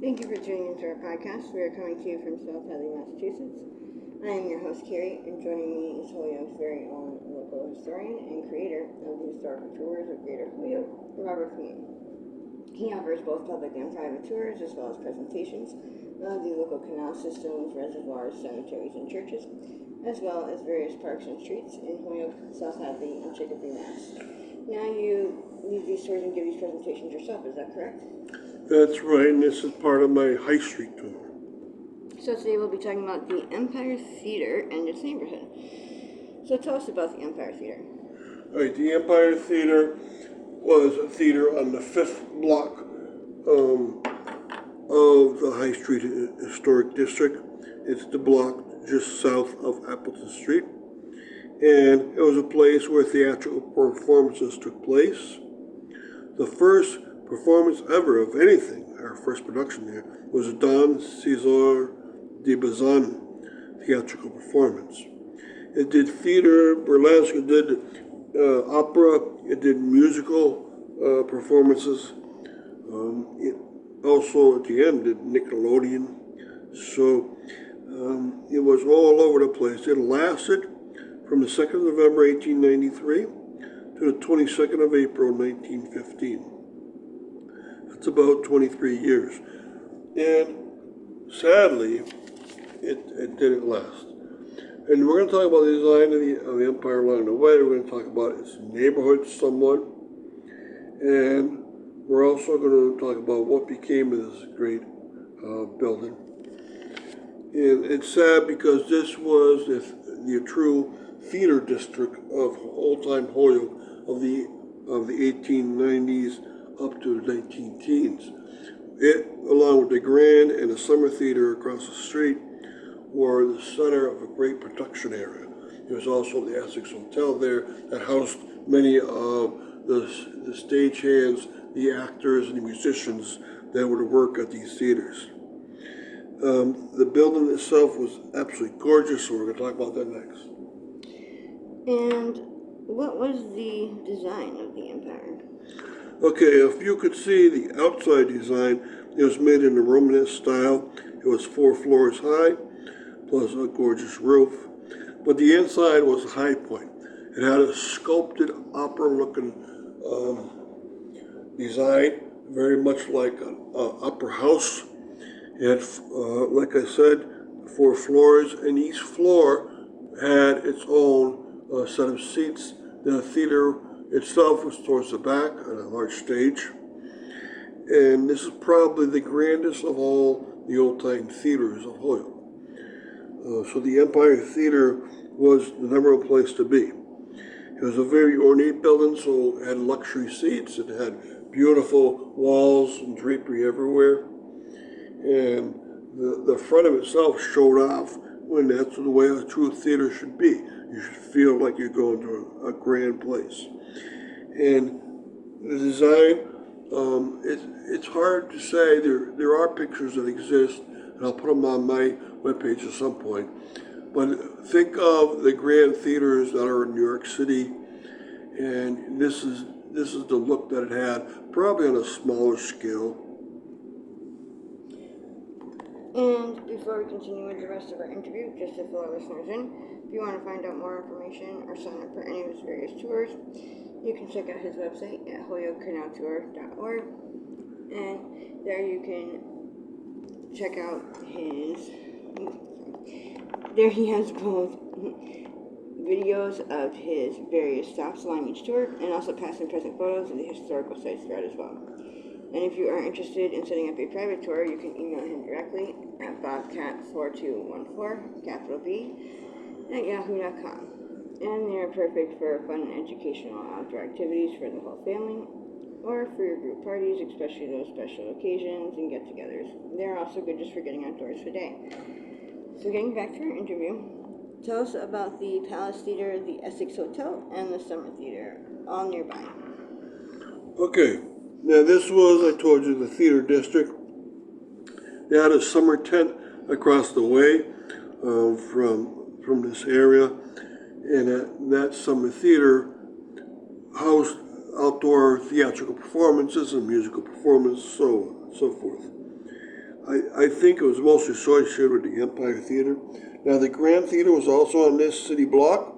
Thank you for tuning into our podcast. We are coming to you from South Hadley, Massachusetts. I am your host, Carrie, and joining me is Holyoke's very own local historian and creator of the historical tours of Greater Holyoke, Robert Queen. He offers both public and private tours, as well as presentations of the local canal systems, reservoirs, cemeteries, and churches, as well as various parks and streets in Holyoke, South Hadley, and Chicopee, Mass. Now you lead these tours and give these presentations yourself, is that correct? That's right, and this is part of my High Street tour. So today we'll be talking about the Empire Theater and its neighborhood. So tell us about the Empire Theater. All right, the Empire Theater was a theater on the fifth block of the High Street Historic District. It's the block just south of Appleton Street. And it was a place where theatrical performances took place. The first performance ever of anything, our first production there, was a Don Cesar de Bazan theatrical performance. It did theater, burlesque, it did opera, it did musical performances. It also, at the end, did Nickelodeon. So it was all over the place. It lasted from the 2nd of November, 1893 to the 22nd of April, 1915. It's about 23 years. And sadly, it didn't last. And we're going to talk about the design of the empire along the way. We're going to talk about its neighborhood somewhat. And we're also going to talk about what became of this great building. And it's sad because this was the true theater district of old-time Holyoke of the 1890s up to the 19-teens. It, along with the Grand and the Summer Theater across the street, were the center of a great production area. There was also the Essex Hotel there that housed many of the stagehands, the actors, and the musicians that would work at these theaters. The building itself was absolutely gorgeous, so we're going to talk about that next. And what was the design of the Empire? Okay, if you could see the outside design, it was made in the Romanesque style. It was 4 floors high, plus a gorgeous roof. But the inside was a high point. It had a sculpted opera-looking design, very much like an opera house. It had, like I said, 4 floors, and each floor had its own set of seats. The theater itself was towards the back on a large stage. And this is probably the grandest of all the old-time theaters of Holyoke. So the Empire Theater was the number one place to be. It was a very ornate building, so it had luxury seats. It had beautiful walls and drapery everywhere. And the front of itself showed off when that's the way a true theater should be. You should feel like you're going to a grand place. And the design, it's hard to say. There are pictures that exist, and I'll put them on my webpage at some point. But think of the grand theaters that are in New York City, and this is the look that it had, probably on a smaller scale. And before we continue with the rest of our interview, just to fill our listeners in, if you want to find out more information or sign up for any of his various tours, you can check out his website at holyokecanaltour.org, and there you can check out there he has both videos of his various stops along each tour, and also past and present photos of the historical sites throughout as well. And if you are interested in setting up a private tour, you can email him directly at bobcat4214, capital B, at yahoo.com. And they are perfect for fun and educational outdoor activities for the whole family, or for your group parties, especially those special occasions and get-togethers. They're also good just for getting outdoors for day. So getting back to our interview, tell us about the Palace Theater, the Essex Hotel, and the Summer Theater, all nearby. Okay, now this was, I told you, the theater district. They had a summer tent across the way from this area, and that summer theater housed outdoor theatrical performances and musical performances, so forth. I think it was mostly associated with the Empire Theater. Now, the Grand Theater was also on this city block,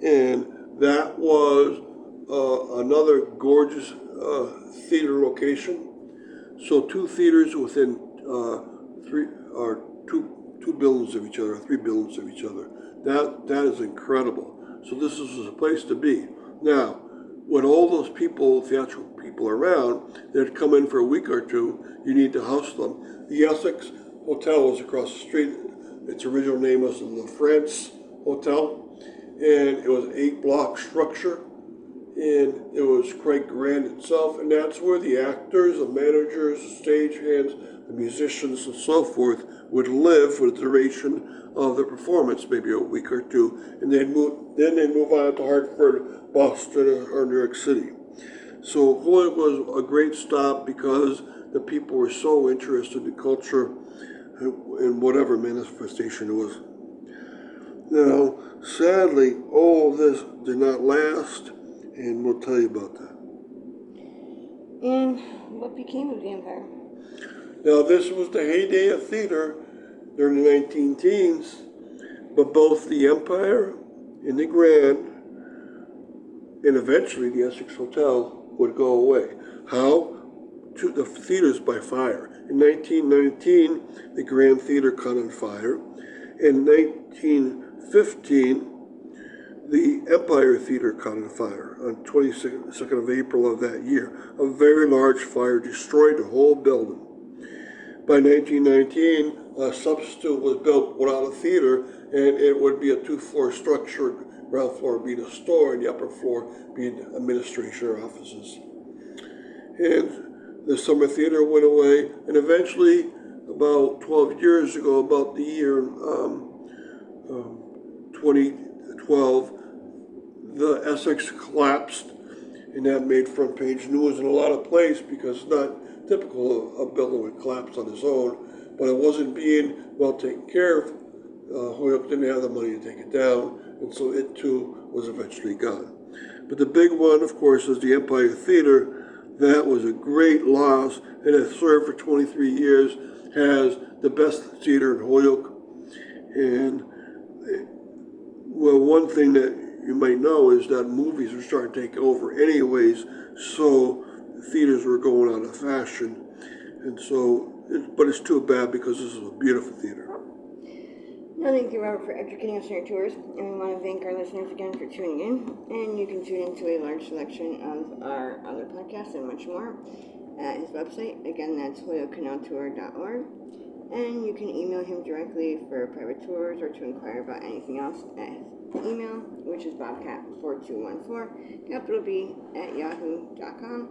and that was another gorgeous theater location. So two theaters within three or two buildings of each other, three buildings of each other. That is incredible. So this was a place to be. Now, when all those people, theatrical people around, they'd come in for a week or two, you need to house them. The Essex Hotel was across the street. Its original name was the La France Hotel, and it was an 8-block structure, and it was quite grand itself, and that's where the actors, the managers, the stagehands, the musicians, and so forth would live for the duration of the performance, maybe a week or two, and then they'd move on to Hartford, Boston, or New York City. So Holyoke was a great stop because the people were so interested in culture in whatever manifestation it was. Now, sadly, all of this did not last, and we'll tell you about that. And what became of the Empire? Now, this was the heyday of theater during the 19 teens, but both the Empire and the Grand, and eventually the Essex Hotel, would go away. How? To the theaters by fire. In 1919, the Grand Theater caught on fire. In 1915, the Empire Theater caught on fire on 22nd of April of that year. A very large fire destroyed the whole building. By 1919, a substitute was built without a theater, and it would be a 2-floor structure, ground floor being a store, and the upper floor being administration or offices. And the summer theater went away, and eventually, about 12 years ago, about the year 2012, the Essex collapsed, and that made front page news in a lot of places because it's not typical of a building would collapse on its own, but it wasn't being well taken care of. Holyoke didn't have the money to take it down, and so it too was eventually gone. But the big one, of course, is the Empire Theater. That was a great loss, and it served for 23 years as the best theater in Holyoke. And, well, one thing that you might know is that movies were starting to take over anyways, so theaters were going out of fashion. And so, but it's too bad because this is a beautiful theater. Well, thank you, Robert, for educating us on your tours, and we want to thank our listeners again for tuning in. And you can tune into a large selection of our other podcasts and much more at his website. Again, that's holyokecanaltour.org. And you can email him directly for private tours or to inquire about anything else at his email, which is bobcat4214, capital B, @yahoo.com.